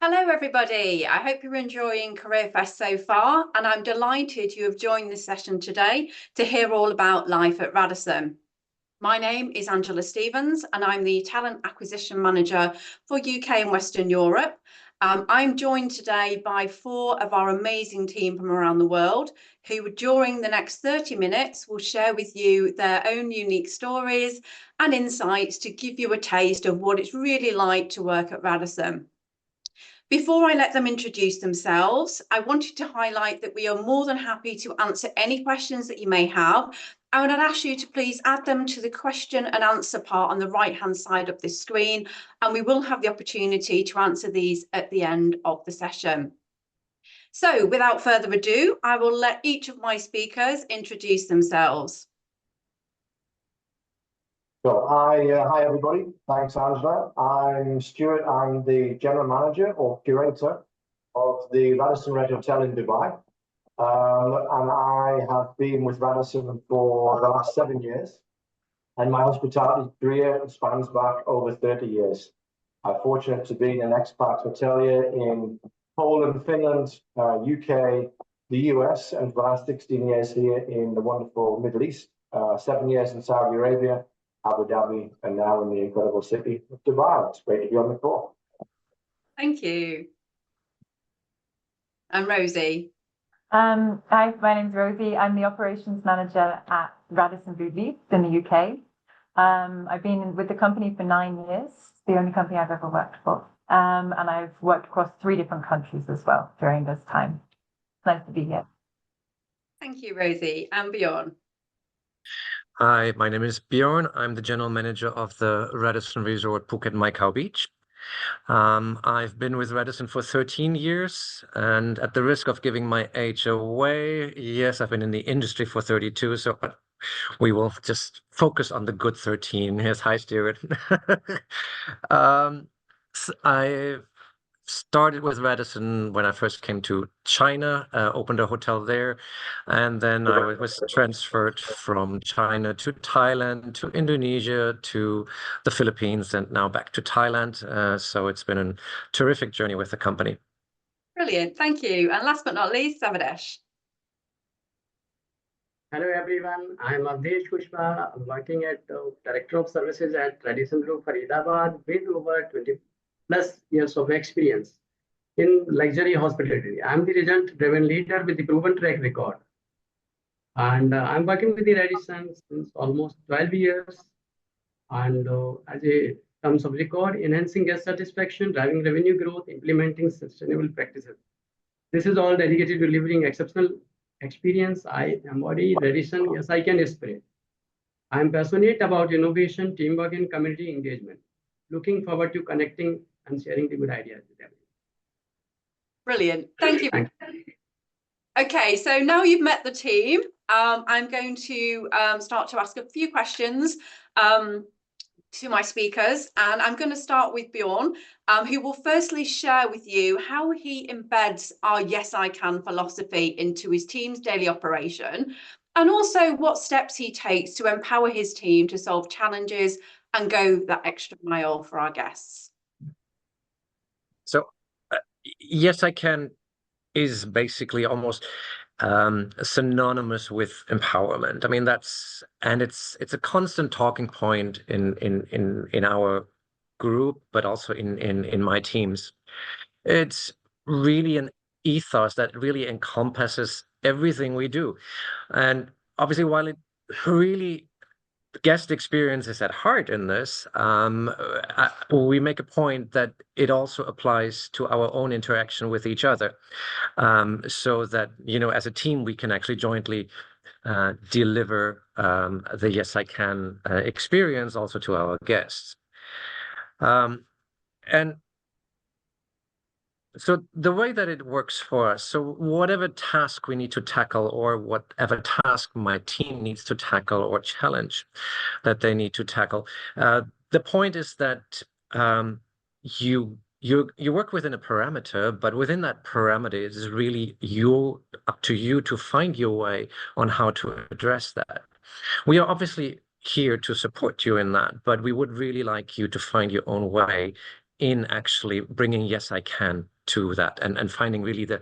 Hello, everybody. I hope you're enjoying Career Fest so far, and I'm delighted you have joined this session today to hear all about life at Radisson. My name is Angela Stevens, and I'm the Talent Acquisition Manager for UK and Western Europe. I'm joined today by 4 of our amazing team from around the world who, during the next 30 minutes, will share with you their own unique stories and insights to give you a taste of what it's really like to work at Radisson. Before I let them introduce themselves, I wanted to highlight that we are more than happy to answer any questions that you may have. And I'd ask you to please add them to the question and answer part on the right-hand side of this screen, and we will have the opportunity to answer these at the end of the session. So without further ado, I will let each of my speakers introduce themselves. So hi everybody. Thanks, Angela. I'm Stuart. I'm the general manager or curator of the Radisson Hotel in Dubai, and I have been with Radisson for the last 7 years. And my hospitality career spans back over 30 years. I'm fortunate to be an expat hotelier in Poland, Finland, UK, the US, and for the last 16 years here in the wonderful Middle East. 7 years in Saudi Arabia, Abu Dhabi, and now in the incredible city of Dubai. It's great to be on the call. Thank you. And Rosie. Hi, my name's Rosie. I'm the operations manager at Radisson Boutique in the UK. I've been with the company for 9 years, the only company I've ever worked for. And I've worked across 3 different countries as well during this time. It's nice to be here. Thank you, Rosie. And Bjorn. Hi, my name is Bjorn. I'm the general manager of the Radisson Resort Phuket Mai Beach. I've been with Radisson for 13 years, and at the risk of giving my age away, yes, I've been in the industry for 32, so we will just focus on the good 13. Yes, hi, Stuart. I started with Radisson when I first came to China, opened a hotel there, and then I was transferred from China to Thailand, to Indonesia, to the Philippines, and now back to Thailand. So it's been a terrific journey with the company. Brilliant, thank you. And last but not least, Savadesh. Hello everyone, I'm Avdesh Kushma. I'm working at Director of Services at Radisson Group Faridabad with over 20+ years of experience in luxury hospitality. I'm the result-driven leader with the proven track record. And I'm working with the Radisson since almost 12 years. And as a terms of record, enhancing guest satisfaction, driving revenue growth, implementing sustainable practices. This is all dedicated to delivering exceptional experience. I embody Radisson, yes, I can spirit. I'm passionate about innovation, teamwork, and community engagement. Looking forward to connecting and sharing the good ideas with everyone. Brilliant, thank you. Okay, so now you've met the team, I'm going to start to ask a few questions to my speakers, and I'm going to start with Bjorn, who will firstly share with you how he embeds our Yes I Can philosophy into his team's daily operation, and also what steps he takes to empower his team to solve challenges and go that extra mile for our guests. So, Yes I Can is basically almost synonymous with empowerment. I mean, it's a constant talking point in our group, but also in my teams. It's really an ethos that really encompasses everything we do, and obviously, while it really guest experience is at heart in this, we make a point that it also applies to our own interaction with each other, so that, as a team, we can actually jointly deliver the Yes I Can experience also to our guests. And so the way that it works for us, so whatever task we need to tackle, or whatever task my team needs to tackle, or challenge that they need to tackle, the point is that you work within a parameter, but within that parameter, it is really up to you to find your way on how to address that. We are obviously here to support you in that, but we would really like you to find your own way in actually bringing Yes I Can to that, and finding really the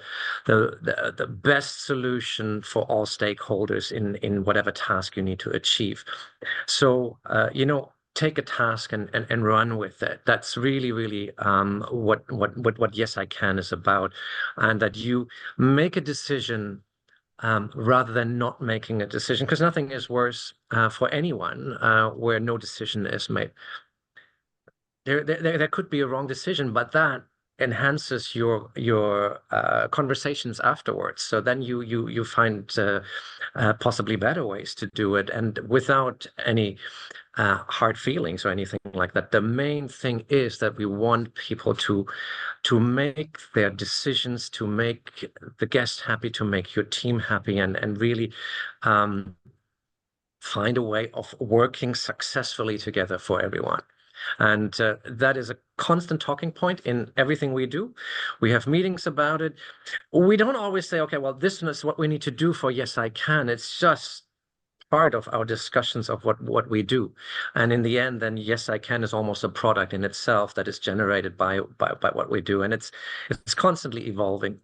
best solution for all stakeholders in whatever task you need to achieve. So take a task and run with it. That's really what Yes I Can is about, and that you make a decision rather than not making a decision, because nothing is worse for anyone where no decision is made. There could be a wrong decision, but that enhances your conversations afterwards. So then you find possibly better ways to do it, and without any hard feelings or anything like that. The main thing is that we want people to make their decisions, to make the guest happy, to make your team happy, and really find a way of working successfully together for everyone. And that is a constant talking point in everything we do. We have meetings about it. We don't always say, okay, well, this is what we need to do for Yes I Can. It's just part of our discussions of what we do. And in the end, then Yes I Can is almost a product in itself that is generated by what we do. And it's constantly evolving.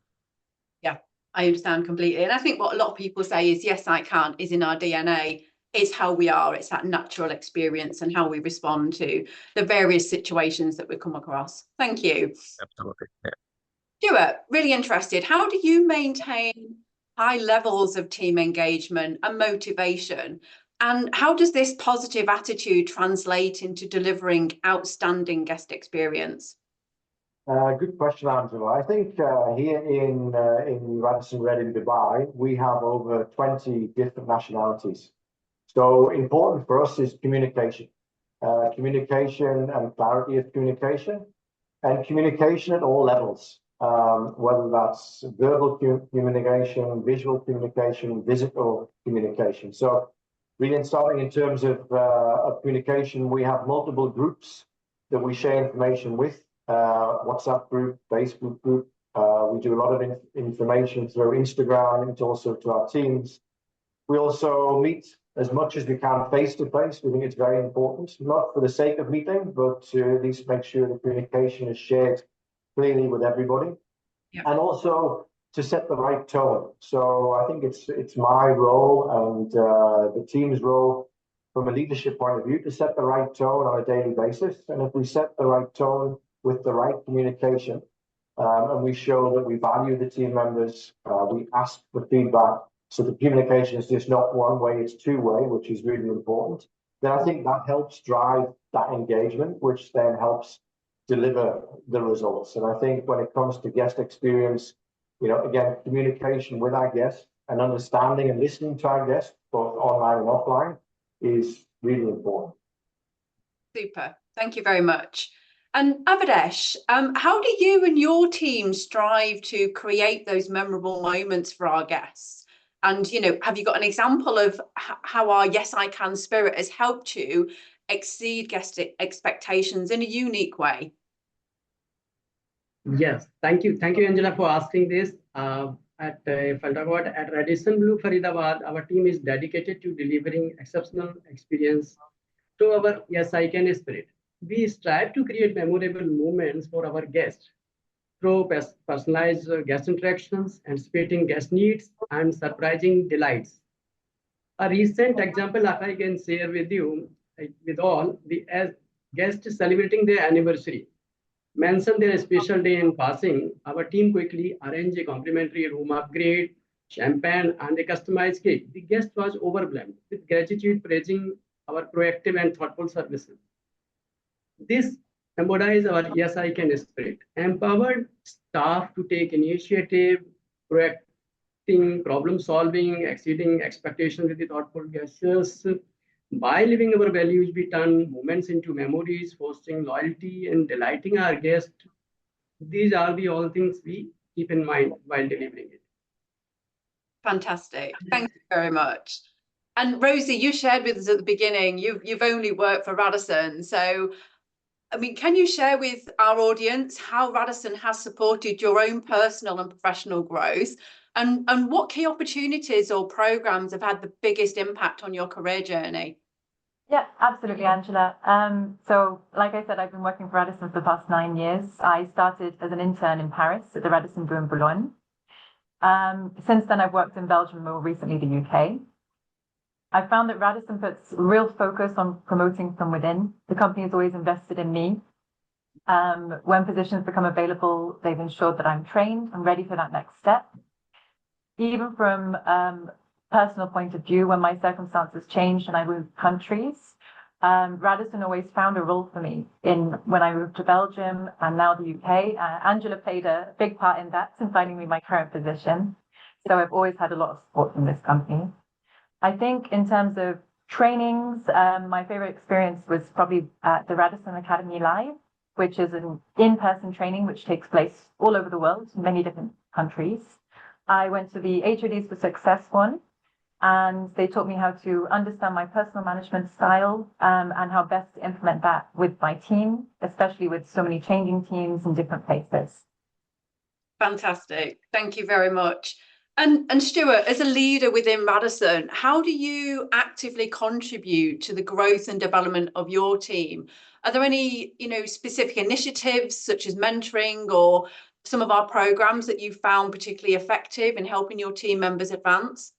Yeah, I understand completely. And I think what a lot of people say is Yes I Can is in our DNA. It's how we are. It's that natural experience and how we respond to the various situations that we come across. Thank you. Absolutely. Yeah. Stuart, really interested. How do you maintain high levels of team engagement and motivation? And how does this positive attitude translate into delivering outstanding guest experience? Good question, Angela. I think here in Radisson Red in Dubai, we have over 20 different nationalities. So important for us is communication, communication and clarity of communication, and communication at all levels, whether that's verbal communication, visual communication, physical communication. So really starting in terms of communication, we have multiple groups that we share information with, WhatsApp group, Facebook group. We do a lot of information through Instagram and also to our teams. We also meet as much as we can face to face. We think it's very important, not for the sake of meeting, but to at least make sure the communication is shared clearly with everybody. Yeah. And also to set the right tone. So I think it's my role and the team's role from a leadership point of view to set the right tone on a daily basis. And if we set the right tone with the right communication, and we show that we value the team members, we ask for feedback, so the communication is just not one way, it's two-way, which is really important. Then I think that helps drive that engagement, which then helps deliver the results. And I think when it comes to guest experience, again, communication with our guests and understanding and listening to our guests, both online and offline, is really important. Super. Thank you very much. And Avadesh, how do you and your team strive to create those memorable moments for our guests? And, have you got an example of how our Yes I Can spirit has helped you exceed guest expectations in a unique way? Yes, thank you, Angela, for asking this. If I talk about at Radisson Blue Faridabad, our team is dedicated to delivering exceptional experience to our Yes I Can spirit. We strive to create memorable moments for our guests through personalized guest interactions, anticipating guest needs, and surprising delights. A recent example that I can share with you, with all the guests celebrating their anniversary, mention their special day in passing, our team quickly arranged a complimentary room upgrade, champagne, and a customized cake. The guest was overwhelmed with gratitude, praising our proactive and thoughtful services. This embodies our Yes I Can spirit, empowered staff to take initiative, proacting, problem solving, exceeding expectations with the thoughtful gestures. By living our values, we turn moments into memories, fostering loyalty and delighting our guests. These are the all things we keep in mind while delivering it. Fantastic. Thank you very much. And Rosie, you shared with us at the beginning, you've only worked for Radisson. So, can you share with our audience how Radisson has supported your own personal and professional growth, and what key opportunities or programs have had the biggest impact on your career journey? Yeah, absolutely, Angela. So like I said, I've been working for Radisson for the past 9 years. I started as an intern in Paris at the Radisson Blu in Boulogne. Since then, I've worked in Belgium, more recently the UK. I found that Radisson puts real focus on promoting from within. The company has always invested in me. When positions become available, they've ensured that I'm trained and ready for that next step. Even from personal point of view, when my circumstances changed and I moved countries, Radisson always found a role for me when I moved to Belgium and now the UK. Angela played a big part in that, in finding me my current position. So I've always had a lot of support from this company. I think in terms of trainings, my favorite experience was probably at the Radisson Academy Live, which is an in-person training which takes place all over the world, in many different countries. I went to the HODs for Success one, and they taught me how to understand my personal management style and how best to implement that with my team, especially with so many changing teams in different places. Fantastic. Thank you very much. And Stuart, as a leader within Radisson, how do you actively contribute to the growth and development of your team? Are there any, specific initiatives such as mentoring or some of our programs that you found particularly effective in helping your team members advance?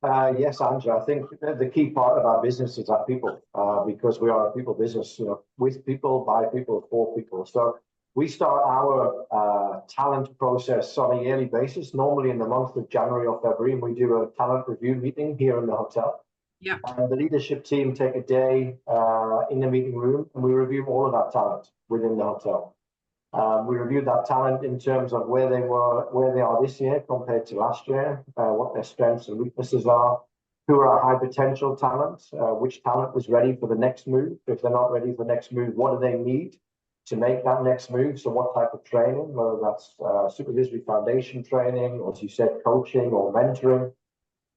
Yes, Angela, I think the key part of our business is our people, because we are a people business, with people, by people, for people. So we start our talent process on a yearly basis, normally in the month of January or February, and we do a talent review meeting here in the hotel. Yeah. And the leadership team take a day in the meeting room, and we review all of that talent within the hotel. We reviewed that talent in terms of where they are this year compared to last year, what their strengths and weaknesses are, who are our high potential talents, which talent is ready for the next move. If they're not ready for the next move, what do they need to make that next move? So what type of training, whether that's supervisory foundation training, or as you said, coaching or mentoring.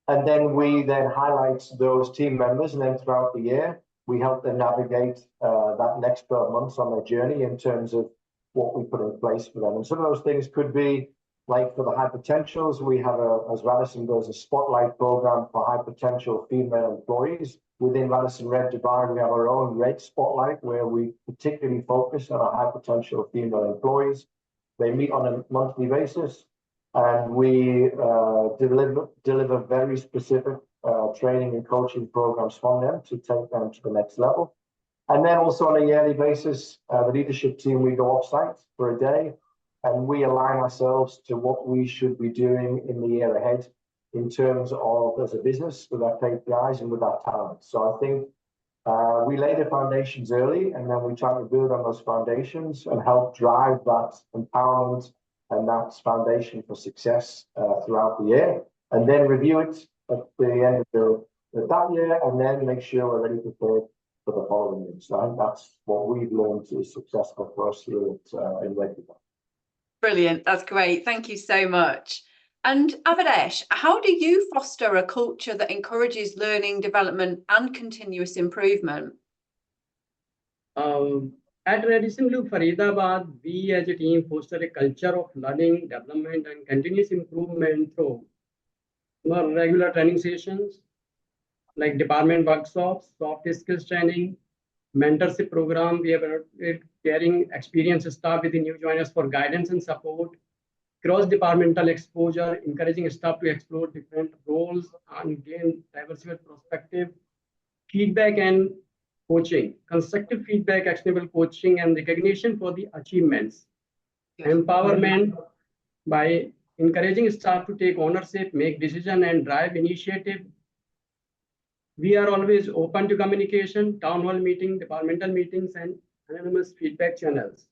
And then we highlight those team members, and then throughout the year, we help them navigate that next 12 months on their journey in terms of what we put in place for them. And some of those things could be, like for the high potentials, we have as Radisson does, a spotlight program for high potential female employees. Within Radisson Red Dubai, we have our own Red Spotlight, where we particularly focus on our high potential female employees. They meet on a monthly basis, and we deliver very specific training and coaching programs from them to take them to the next level. And then also on a yearly basis, the leadership team, we go off-site for a day, and we align ourselves to what we should be doing in the year ahead in terms of, as a business, with our KPIs and with our talent. So I think we lay the foundations early, and then we try to build on those foundations and help drive that empowerment and that foundation for success throughout the year, and then review it at the end of that year, and then make sure we're ready prepared for the following year. So I think that's what we've learned is successful for us here in Red Dubai. Brilliant. That's great. Thank you so much. And Avadesh, how do you foster a culture that encourages learning, development, and continuous improvement? At Radisson Blu Faridabad, we as a team foster a culture of learning, development, and continuous improvement through regular training sessions, like department workshops, soft skills training, mentorship program. We have caring experienced staff with the new joiners for guidance and support, cross-departmental exposure, encouraging staff to explore different roles and gain diversified perspective, feedback and coaching, constructive feedback, actionable coaching, and recognition for the achievements. Yes. Empowerment by encouraging staff to take ownership, make decision, and drive initiative. We are always open to communication, town hall meeting, departmental meetings, and anonymous feedback channels.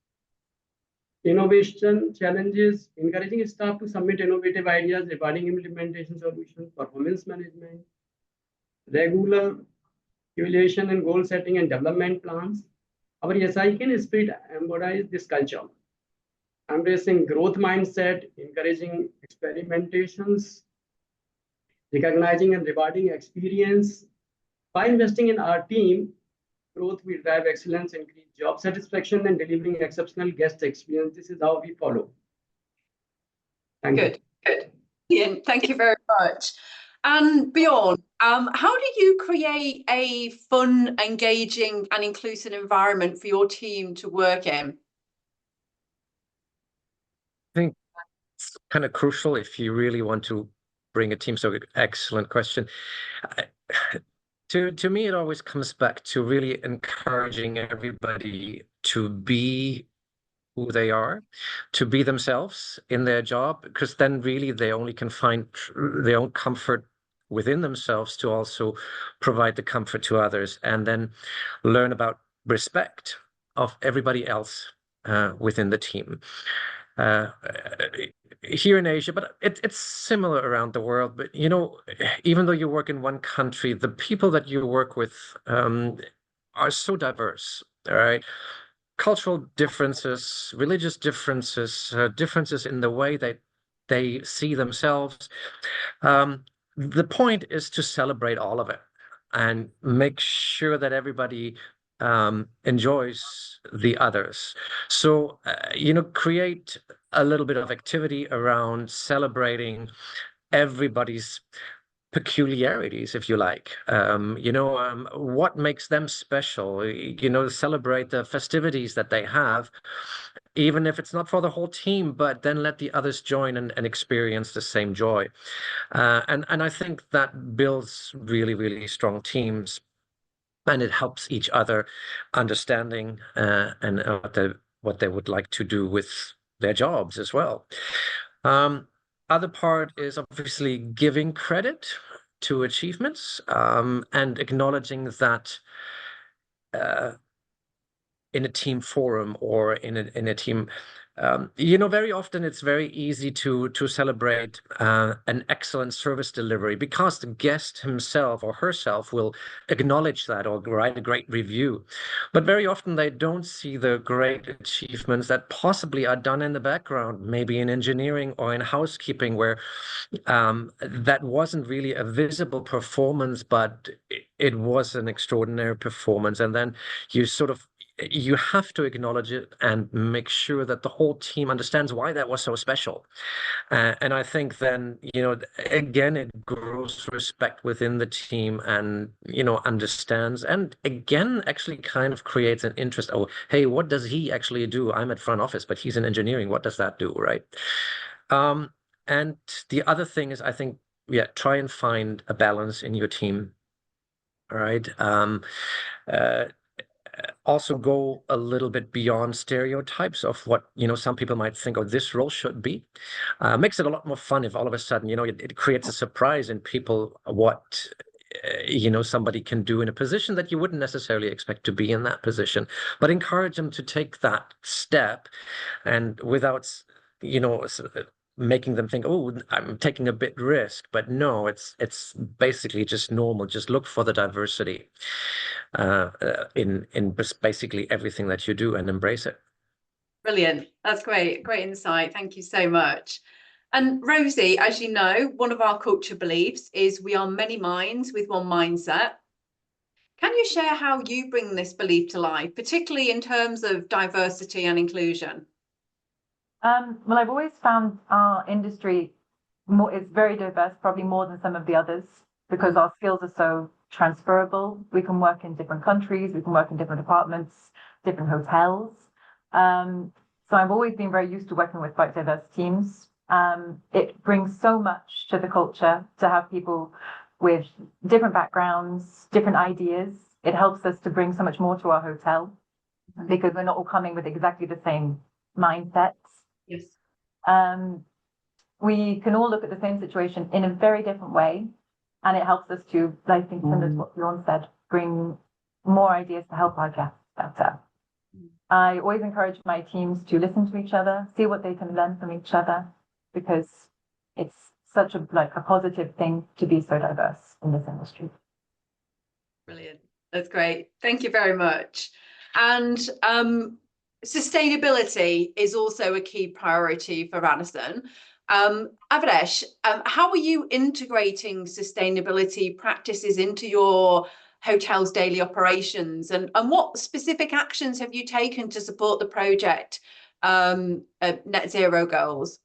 Innovation challenges, encouraging staff to submit innovative ideas regarding implementation solutions, performance management, regular evaluation and goal setting and development plans. Our SIK spirit embodies this culture, embracing growth mindset, encouraging experimentations, recognizing and rewarding experience. By investing in our team, growth will drive excellence, increase job satisfaction, and delivering exceptional guest experience. This is how we follow. Thank you. Good. Ian, thank you very much. And Bjorn, how do you create a fun, engaging and inclusive environment for your team to work in? I think it's kind of crucial if you really want to bring a team. So excellent question. To me, it always comes back to really encouraging everybody to be who they are, to be themselves in their job, because then really they only can find their own comfort within themselves to also provide the comfort to others, and then learn about respect of everybody else within the team. Here in Asia, but it's similar around the world. But even though you work in one country, the people that you work with are so diverse. All right, cultural differences, religious differences, differences in the way that they see themselves. The point is to celebrate all of it and make sure that everybody enjoys the others. So, create a little bit of activity around celebrating everybody's peculiarities, if you like. What makes them special, celebrate the festivities that they have, even if it's not for the whole team, but then let the others join and experience the same joy. And I think that builds really, really strong teams. And it helps each other understanding and what they would like to do with their jobs as well. Other part is obviously giving credit to achievements and acknowledging that in a team forum or in a team, very often it's very easy to celebrate an excellent service delivery because the guest himself or herself will acknowledge that or write a great review. But very often they don't see the great achievements that possibly are done in the background, maybe in engineering or in housekeeping, where that wasn't really a visible performance, but it was an extraordinary performance. And then you have to acknowledge it and make sure that the whole team understands why that was so special. And I think then, again, it grows respect within the team and, understands. And again, actually kind of creates an interest. Oh, hey, what does he actually do? I'm at front office, but he's in engineering. What does that do, right? And the other thing is, I think, try and find a balance in your team. All right. Also go a little bit beyond stereotypes of what some people might think, oh, this role should be. Makes it a lot more fun if all of a sudden it creates a surprise in people what somebody can do in a position that you wouldn't necessarily expect to be in that position, but encourage them to take that step, and without making them think, oh, I'm taking a bit risk. But no, it's basically just normal. Just look for the diversity in basically everything that you do and embrace it. Brilliant. That's great. Great insight. Thank you so much. And Rosie, as you know, one of our culture beliefs is we are many minds with one mindset. Can you share how you bring this belief to life, particularly in terms of diversity and inclusion? Well, I've always found our industry is very diverse, probably more than some of the others, because our skills are so transferable. We can work in different countries, we can work in different departments, different hotels. So I've always been very used to working with quite diverse teams. It brings so much to the culture to have people with different backgrounds, different ideas. It helps us to bring so much more to our hotel because we're not all coming with exactly the same mindsets. Yes. We can all look at the same situation in a very different way, and it helps us to, I think, similar to what Bjorn said, bring more ideas to help our guests better. I always encourage my teams to listen to each other, see what they can learn from each other, because it's such a positive thing to be so diverse in this industry. Brilliant. That's great. Thank you very much. And sustainability is also a key priority for Radisson. Avinash, how are you integrating sustainability practices into your hotel's daily operations, and what specific actions have you taken to support the project net zero goals?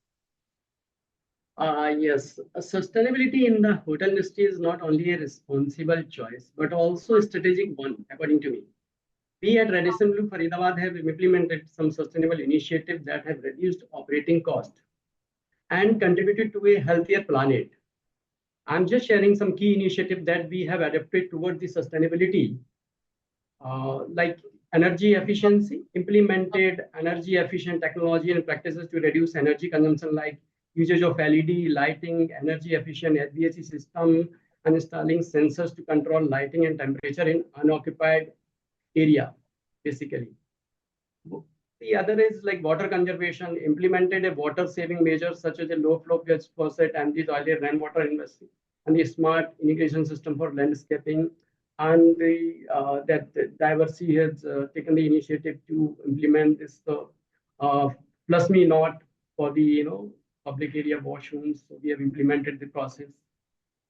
Yes, sustainability in the hotel industry is not only a responsible choice, but also a strategic one, according to me. We at Radisson Blue Faridabad have implemented some sustainable initiatives that have reduced operating cost and contributed to a healthier planet. I'm just sharing some key initiatives that we have adapted towards the sustainability, like energy efficiency, implemented energy efficient technology and practices to reduce energy consumption, like usage of LED lighting, energy efficient HVAC system, and installing sensors to control lighting and temperature in unoccupied area, basically. The other is like water conservation, implemented a water saving measures such as a low flow faucet and the toilet rainwater investing, and the smart irrigation system for landscaping. And that Diversity has taken the initiative to implement this plus me not for the public area washrooms. So we have implemented the process.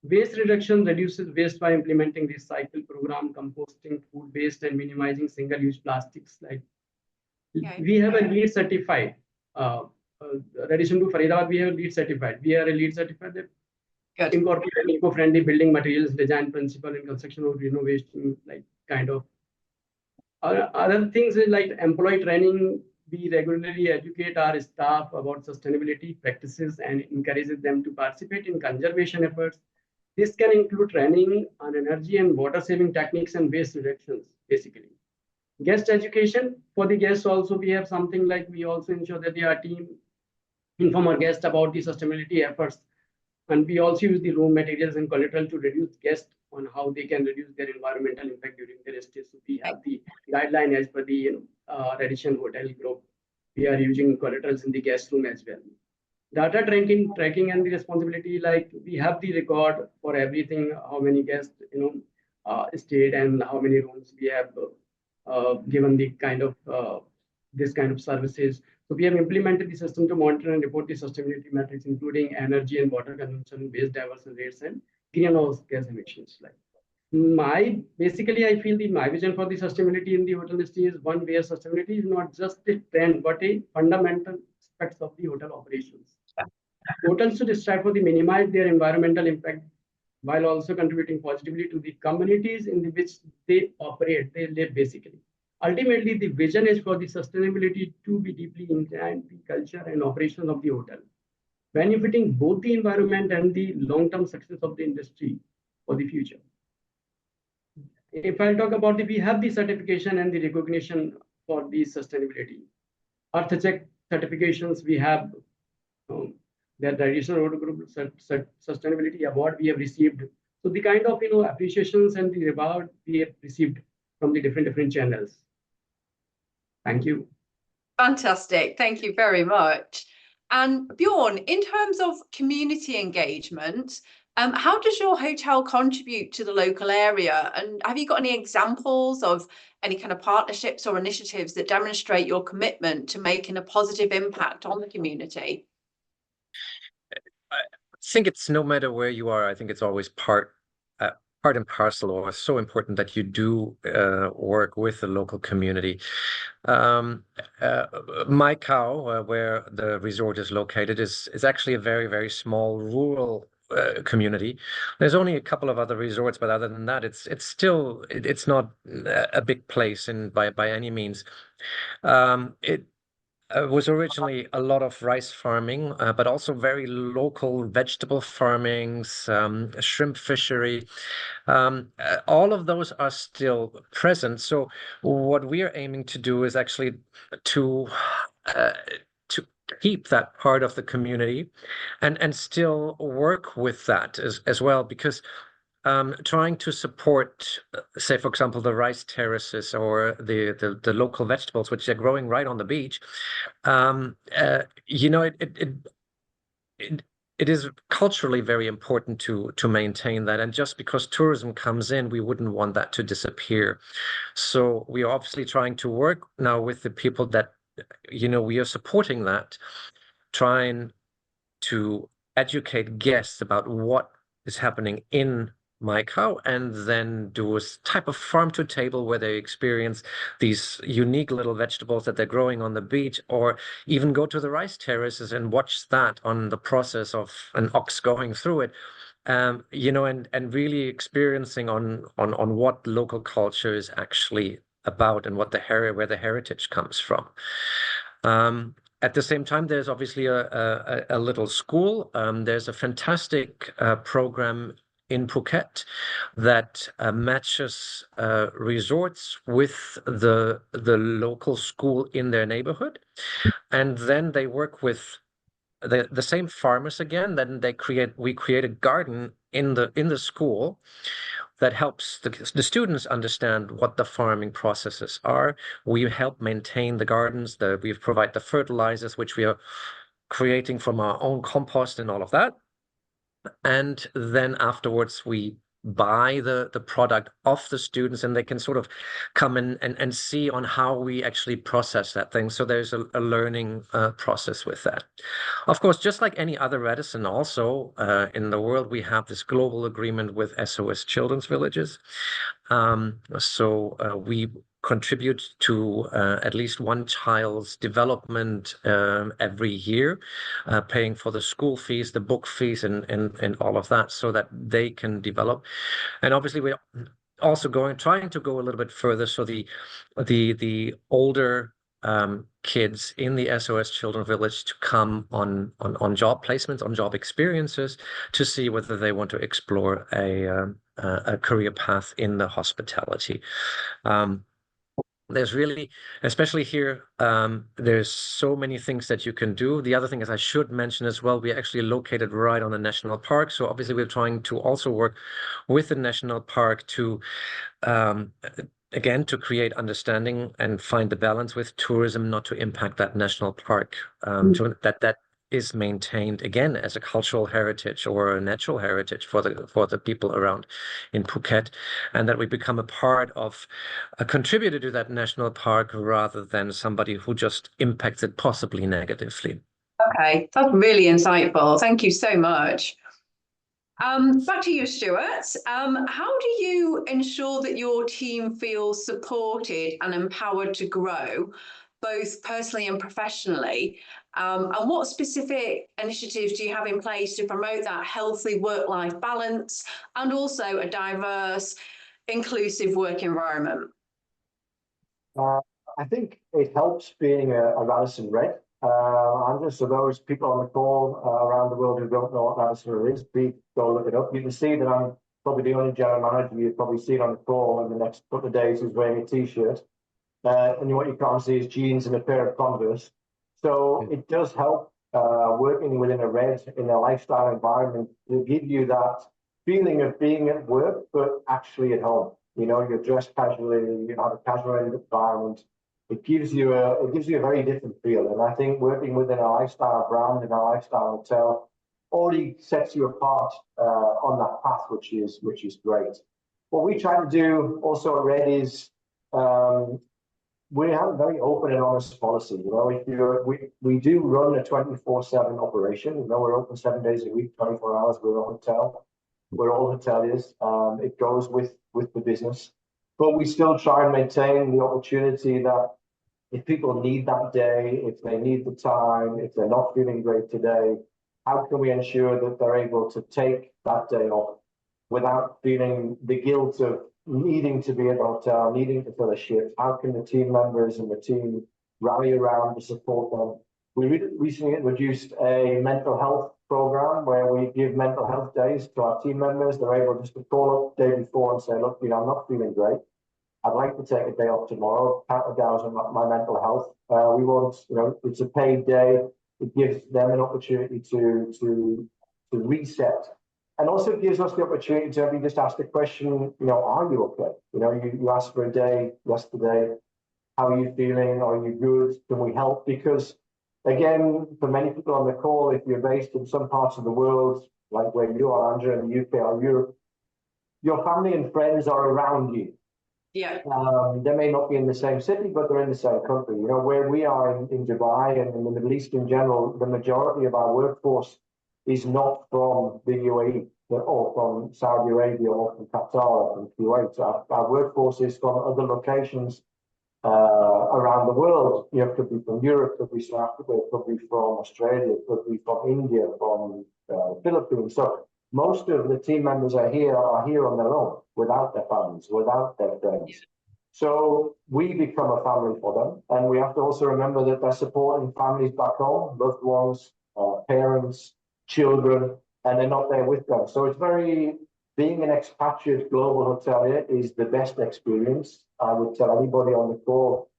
Waste reduction reduces waste by implementing recycle program, composting food waste, and minimizing single-use plastics. Like we have a LEED certified. Radisson to Faridabad, we have LEED certified. We are a LEED certified that incorporate eco-friendly building materials design principle in construction or renovation, like kind of. Other things is like employee training. We regularly educate our staff about sustainability practices and encourages them to participate in conservation efforts. This can include training on energy and water saving techniques and waste reductions, basically. Guest education for the guests also, we have something like we also ensure that our team inform our guests about the sustainability efforts, and we also use the raw materials and collateral to reduce guests on how they can reduce their environmental impact during their stay. So we have the guideline as per the Radisson Hotel Group. We are using collaterals in the guest room as well. Data tracking and the responsibility, like we have the record for everything, how many guests stayed and how many rooms we have given the kind of this kind of services. So we have implemented the system to monitor and report the sustainability metrics, including energy and water consumption, waste diversion rates, and greenhouse gas emissions. Like basically, I feel my vision for the sustainability in the hotel industry is one where sustainability is not just a trend, but a fundamental aspect of the hotel operations. Hotels should strive for the minimize their environmental impact while also contributing positively to the communities in which they operate, they live basically. Ultimately, the vision is for the sustainability to be deeply ingrained in the culture and operations of the hotel, benefiting both the environment and the long-term success of the industry for the future. If I talk about we have the certification and the recognition for the sustainability. EarthCheck certifications we have. The Radisson Hotel Group Sustainability Award we have received. So the kind of appreciations and the reward we have received from the different channels. Thank you. Fantastic. Thank you very much. And Bjorn, in terms of community engagement, how does your hotel contribute to the local area? And have you got any examples of any kind of partnerships or initiatives that demonstrate your commitment to making a positive impact on the community? I think it's no matter where you are, I think it's always part and parcel, or so important that you do work with the local community. My cow, where the resort is located, is actually a very, very small rural community. There's only a couple of other resorts, but other than that, it's not a big place by any means. It was originally a lot of rice farming, but also very local vegetable farmings, shrimp fishery. All of those are still present. So what we are aiming to do is actually to keep that part of the community and still work with that as well, because trying to support, say, for example, the rice terraces or the local vegetables, which are growing right on the beach, it is culturally very important to maintain that. And just because tourism comes in, we wouldn't want that to disappear. So we are obviously trying to work now with the people that, we are supporting that, trying to educate guests about what is happening in my cow and then do a type of farm to table where they experience these unique little vegetables that they're growing on the beach, or even go to the rice terraces and watch that on the process of an ox going through it. You know, and really experiencing on what local culture is actually about and what where the heritage comes from. At the same time, there's obviously a little school. There's a fantastic program in Phuket that matches resorts with the local school in their neighborhood, and then they work with the same farmers again. Then we create a garden in the school that helps the students understand what the farming processes are. We help maintain the gardens. We provide the fertilizers, which we are creating from our own compost and all of that. And then afterwards, we buy the product off the students, and they can sort of come in and see on how we actually process that thing. So there's a learning process with that. Of course, just like any other Radisson, also in the world, we have this global agreement with SOS Children's Villages. So we contribute to at least one child's development every year, paying for the school fees, the book fees, and all of that, so that they can develop. And obviously, we're also trying to go a little bit further. So the older kids in the SOS Children Village to come on job placements, on job experiences, to see whether they want to explore a career path in the hospitality. There's really, especially here, there's so many things that you can do. The other thing is, I should mention as well, we're actually located right on the national park. So obviously we're trying to also work with the national park to, again, to create understanding and find the balance with tourism, not to impact that national park, that is maintained again as a cultural heritage or a natural heritage for the people around in Phuket, and that we become a part of a contributor to that national park rather than somebody who just impacts it possibly negatively. Okay, that's really insightful. Thank you so much. Back to you, Stuart. How do you ensure that your team feels supported and empowered to grow, both personally and professionally? And what specific initiatives do you have in place to promote that healthy work-life balance and also a diverse, inclusive work environment? I think it helps being a Radisson Red. And just for those people on the call around the world who don't know what Radisson Red is, please go look it up. You can see that I'm probably the only general manager you've probably seen on the call in the next couple of days who's wearing a t-shirt. And what you can't see is jeans and a pair of Converse. So it does help working within a Red in a lifestyle environment to give you that feeling of being at work, but actually at home. You know, you're dressed casually, you have a casual environment. It gives you a very different feel. And I think working within a lifestyle brand in a lifestyle hotel already sets you apart on that path, which is great. What we try to do also at Red is we have a very open and honest policy. You know, we do run a 24/7 operation. You know, we're open 7 days a week, 24 hours. We're a hotel. We're all hoteliers. It goes with the business, but we still try and maintain the opportunity that if people need that day, if they need the time, if they're not feeling great today, how can we ensure that they're able to take that day off without feeling the guilt of needing to be at the hotel, needing to fill a shift? How can the team members and the team rally around to support them? We recently introduced a mental health program where we give mental health days to our team members. They're able just to call up the day before and say, look, you know, I'm not feeling great. I'd like to take a day off tomorrow, count the down on my mental health. We want, you know, it's a paid day. It gives them an opportunity to reset. And also gives us the opportunity to maybe just ask the question, you know, are you okay? You know, you asked for a day yesterday. How are you feeling? Are you good? Can we help? Because again, for many people on the call, if you're based in some parts of the world, like where you are, Andrea, in the UK or Europe, your family and friends are around you. Yeah. They may not be in the same city, but they're in the same country. You know, where we are in Dubai and in the Middle East in general, the majority of our workforce is not from the UAE. they're all from Saudi Arabia or from Qatar or from Kuwait. Our workforce is from other locations around the world. You know, could be from Europe, could be South Africa, could be from Australia, could be from India, from Philippines. So most of the team members are here on their own, without their families, without their friends. So we become a family for them, and we have to also remember that they're supporting families back home, loved ones, parents, children, and they're not there with them. So it's being an expatriate global hotelier is the best experience. I would tell anybody on the call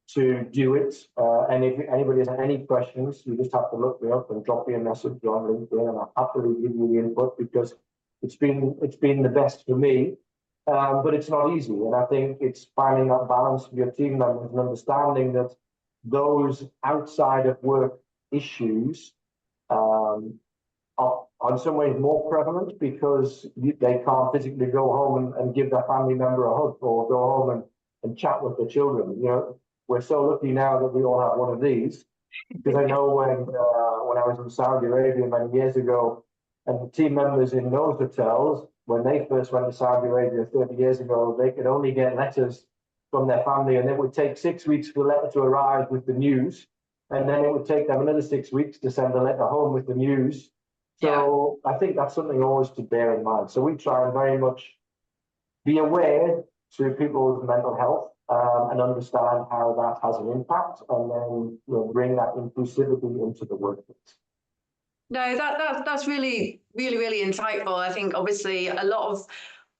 to do it. And if anybody has any questions, you just have to look me up and drop me a message on LinkedIn, and I'll happily give you the input, because it's been the best for me. But it's not easy, and I think it's finding that balance with your team members and understanding that those outside of work issues are in some ways more prevalent, because they can't physically go home and give their family member a hug, or go home and chat with their children. You know, we're so lucky now that we all have one of these, because I know when I was in Saudi Arabia many years ago, and the team members in those hotels, when they first went to Saudi Arabia 30 years ago, they could only get letters from their family, and it would take 6 weeks for the letter to arrive with the news, and then it would take them another 6 weeks to send a letter home with the news. So I think that's something always to bear in mind. So we try and very much be aware to people's mental health, and understand how that has an impact, and then bring that inclusivity into the workplace. No, that's really insightful. I think obviously a lot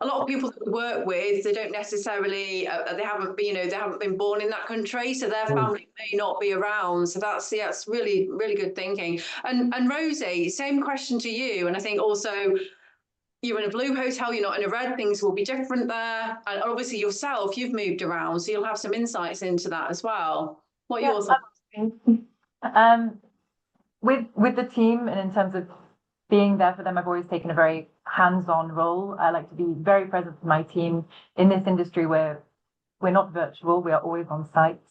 of people that we work with, they don't necessarily they haven't been born in that country, so their family may not be around. So that's really good thinking. And Rosie, same question to you. And I think also, you're in a blue hotel, you're not in a red, things will be different there. And obviously yourself, you've moved around, so you'll have some insights into that as well. What are your thoughts? With the team, and in terms of being there for them, I've always taken a very hands-on role. I like to be very present with my team. In this industry where we're not virtual, we are always on site.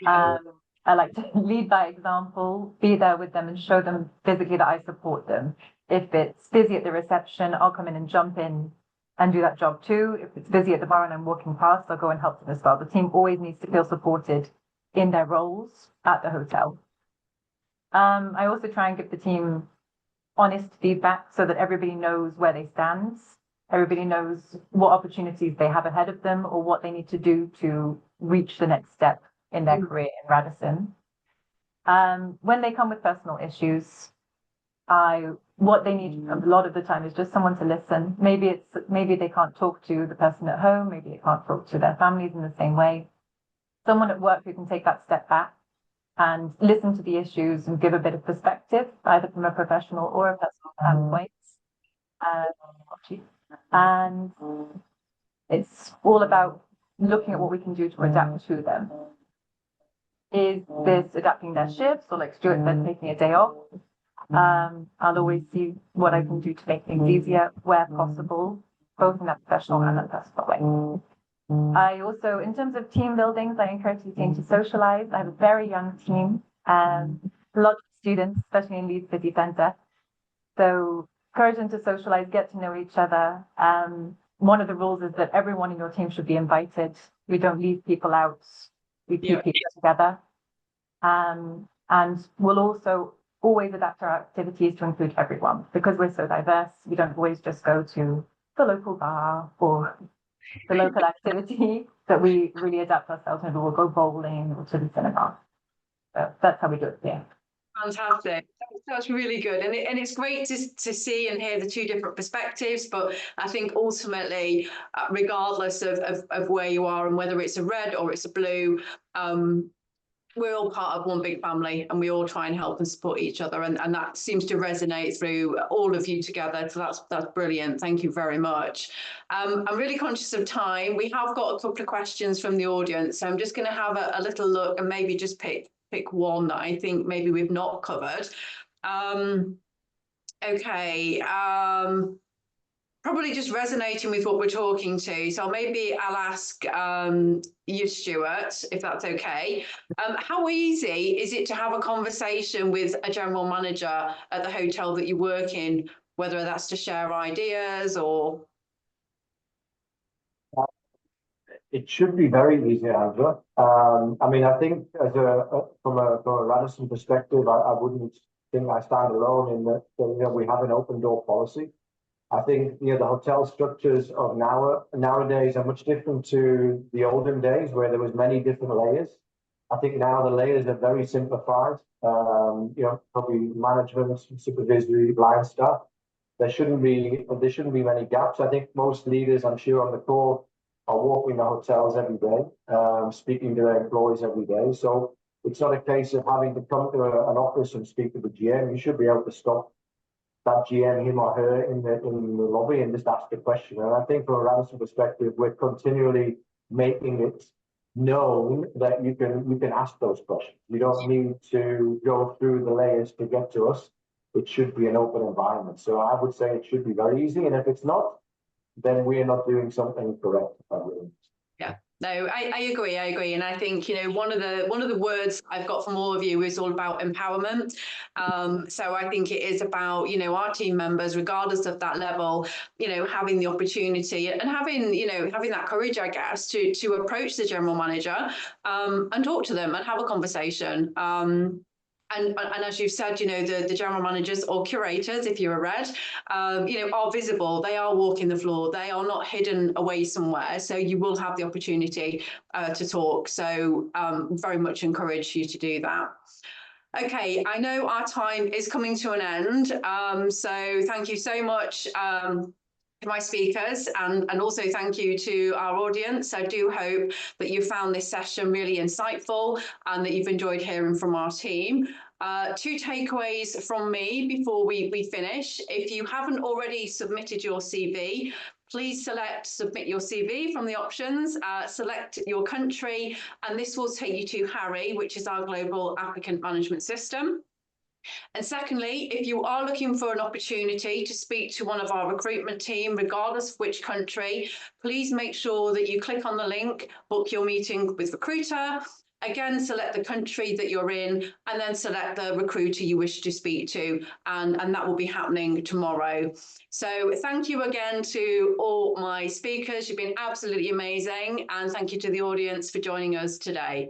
I like to lead by example, be there with them and show them physically that I support them. If it's busy at the reception, I'll come in and jump in and do that job too. If it's busy at the bar and I'm walking past, I'll go and help them as well. The team always needs to feel supported in their roles at the hotel. I also try and give the team honest feedback so that everybody knows where they stand. Everybody knows what opportunities they have ahead of them, or what they need to do to reach the next step in their career in Radisson. When they come with personal issues, what they need a lot of the time is just someone to listen. Maybe they can't talk to the person at home, maybe they can't talk to their families in the same way. Someone at work who can take that step back and listen to the issues and give a bit of perspective, either from a professional or a personal standpoint. And it's all about looking at what we can do to adapt to them. Is this adapting their shifts, or like Stuart said, taking a day off? I'll always see what I can do to make things easier where possible, both in that professional and that personal way. I also, in terms of team buildings, I encourage the team to socialize. I have a very young team, a lot of students, especially in Leeds City Centre. So encourage them to socialize, get to know each other. One of the rules is that everyone in your team should be invited. We don't leave people out. We keep people together. And we'll also always adapt our activities to include everyone, because we're so diverse. We don't always just go to the local bar or the local activity, that we really adapt ourselves. Maybe we'll go bowling or to the cinema. So that's how we do it here. Fantastic. That's really good. And it's great to see and hear the two different perspectives. But I think ultimately, regardless of where you are and whether it's a red or it's a blue, we're all part of one big family, and we all try and help and support each other. And that seems to resonate through all of you together. So that's brilliant. Thank you very much. I'm really conscious of time. We have got a couple of questions from the audience. So I'm just going to have a little look and maybe just pick one that I think maybe we've not covered. Okay. Probably just resonating with what we're talking to. So maybe I'll ask you, Stuart, if that's okay. How easy is it to have a conversation with a general manager at the hotel that you work in whether that's to share ideas or. It should be very easy, Angela. I mean, I think as from a Radisson perspective, I wouldn't think I stand alone in that, we have an open door policy. I think, the hotel structures of nowadays are much different to the olden days where there was many different layers. I think now the layers are very simplified. Probably management, supervisory, line staff. There shouldn't be many gaps. I think most leaders, I'm sure, on the call are walking the hotels every day, speaking to their employees every day. So it's not a case of having to come to an office and speak to the GM. You should be able to stop that GM, him or her, in the lobby and just ask the question. And I think from a Radisson perspective, we're continually making it known that you can ask those questions. You don't need to go through the layers to get to us. It should be an open environment. So I would say it should be very easy. And if it's not, then we're not doing something correct. Yeah, no, I agree. And I think, one of the words I've got from all of you is all about empowerment. So I think it is about, our team members, regardless of that level, having the opportunity and having that courage, I guess, to approach the general manager and talk to them and have a conversation. And as you've said, the general managers or curators, if you're a red, are visible. They are walking the floor. They are not hidden away somewhere. So you will have the opportunity to talk. So very much encourage you to do that. Okay, I know our time is coming to an end. So thank you so much to my speakers and also thank you to our audience. I do hope that you found this session really insightful and that you've enjoyed hearing from our team. 2 takeaways from me before we finish. If you haven't already submitted your CV, please submit your CV from the options, select your country, and this will take you to Harry, which is our global applicant management system. And secondly, if you are looking for an opportunity to speak to one of our recruitment team, regardless of which country, please make sure that you click on the link, book your meeting with recruiter. Again, select the country that you're in and then select the recruiter you wish to speak to. And that will be happening tomorrow. So thank you again to all my speakers. You've been absolutely amazing. And thank you to the audience for joining us today.